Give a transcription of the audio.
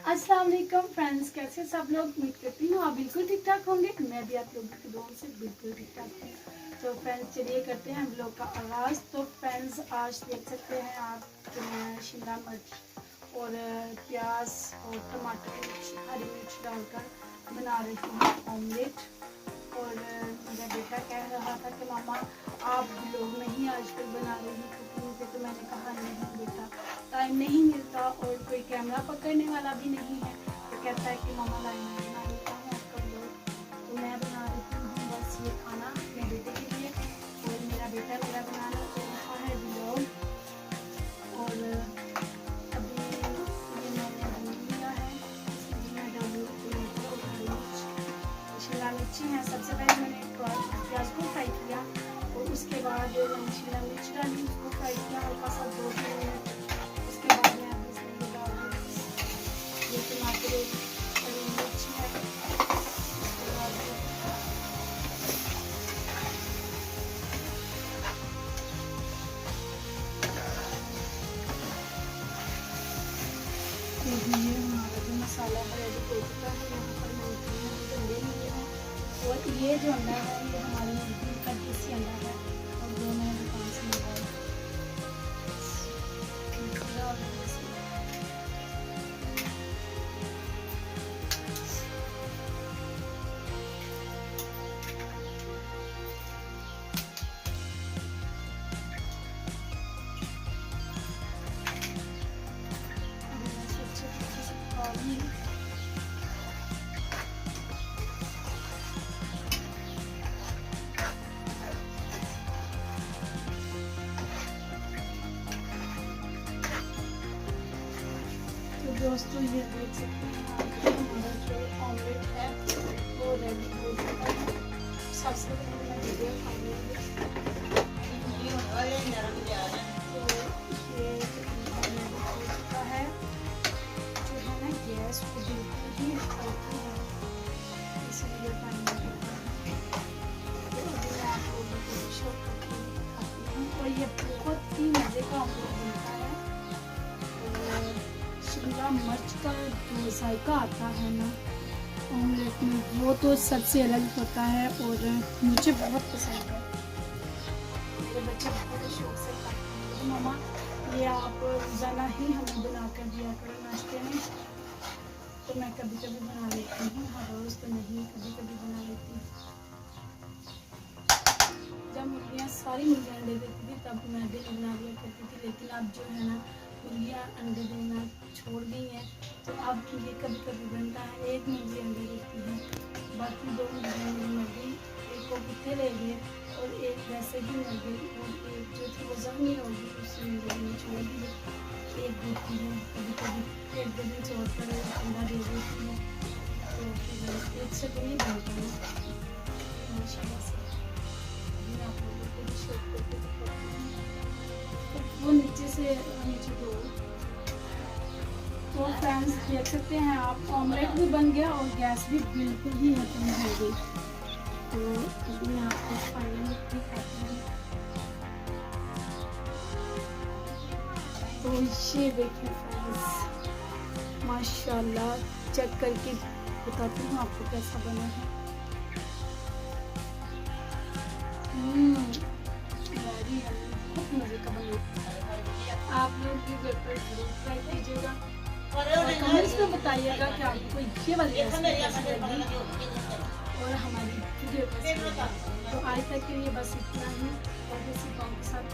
अस्सलाम वालेकुम फ्रेंड्स, कैसे सब लोग? उम्मीद करती हूँ आप बिल्कुल ठीक ठाक होंगे। मैं भी आप लोगों की दुआओं से बिल्कुल ठीक ठाक हूँ। तो फ्रेंड्स चलिए करते हैं ब्लॉग का आगाज़। तो फ्रेंड्स आज देख सकते हैं आप कि मैं शिमला मिर्च और प्याज और टमाटर हरी मिर्च डालकर बना रही हूँ ऑमलेट। और मेरा बेटा कह रहा था कि मामा आप ब्लॉग नहीं आजकल बना रही कुकिंग पे। तो मैंने कहा नहीं बेटा, टाइम नहीं मिलता और कोई कैमरा पकड़ने वाला भी नहीं है। तो कहता है कि मामा लाइन बना लेता हूँ आपका ब्लॉग। तो मैं बना रही हूँ बस ये खाना अपने बेटे के लिए। और मेरा बेटा मेरा बनाना तो रहा है ब्लॉग। और अभी ये मैंने भून लिया है, इसमें मैं डालूँगी टमाटर और हरी मिर्च, शिमला मिर्ची है। सबसे पहले मैंने प्याज को फ्राई किया और उसके बाद मैंने शिमला मिर्च डाली, उसको फ्राई किया हल्का सा 2-3 मिनट। उसके बाद मैं अभी इसमें डाल दूँगी ये टमाटर हरी मिर्च है। उसके बाद ये हमारा जो मसाला है रेडी हो चुका है। यहाँ पर मैंने अंडे लिए हैं और ये जो अंडा है ये हमारी मुर्गी का देसी अंडा है और जो मैं दुकान से मंगाया। दोस्तों ये देख सकते हैं आप हमारा जो ऑमलेट है वो रेडी हो चुका है। सबसे पहले मैं वीडियो खाऊंगी तो ये हो चुका है। जो है ना गैस को बिल्कुल ही हल्की है, इसलिए टाइम लगेगा। तो अभी मैं आप लोगों को शो करके दिखाती हूँ और ये बहुत ही मज़े का ऑमलेट बनता है। शिमला मिर्च का जो जायका आता है ना ऑमलेट में वो तो सबसे अलग होता है और मुझे बहुत पसंद है। मेरे बच्चे बड़े शौक से खाते हैं। तो मामा ये आप रोज़ाना ही हमें बना कर दिया करो नाश्ते में। तो मैं कभी कभी बना लेती हूँ, हर रोज़ तो नहीं, कभी कभी बना लेती हूँ। जब मुर्गियाँ सारी मुर्गियाँ अंडे देती थी तब मैं भी बना दिया करती थी, लेकिन अब जो है ना मुर्गियाँ अंडे देना छोड़ गई हैं। तो अब ये कभी कभी बनता है। एक मुर्गी अंडे देती है, बाकी 2 मुर्गियाँ मेरी मर गई। एक को कुत्ते ले गए और एक वैसे ही मर गई और एक जो थी वो जख्मी हो गई, उससे मुर्गी छोड़ दी। एक देती है, कभी कभी एक दिन छोड़ कर अंडा दे देती है। तो फिर एक से तो नहीं बनता है माशाल्लाह से। अभी आप लोगों को भी शौक करके दिखाती हूँ। वो नीचे से नीचे तो फ्रेंड्स देख सकते हैं आप ऑमलेट भी बन गया और गैस भी बिल्कुल ही खत्म हो गई। तो अभी मैं आपको फाइनल लुक दिखाती हूँ। तो ये देखिए फ्रेंड्स माशाल्लाह, चेक करके बताती हूँ आपको कैसा बना है। बहुत मज़े का बना। आप लोग भी घर पर जरूर ट्राई कीजिएगा और कमेंट्स में बताइएगा कि आपको ये वाली रेसिपी कैसी लगी और हमारी वीडियो कैसी लगी। तो आज तक के लिए बस इतना ही और किसी काम के साथ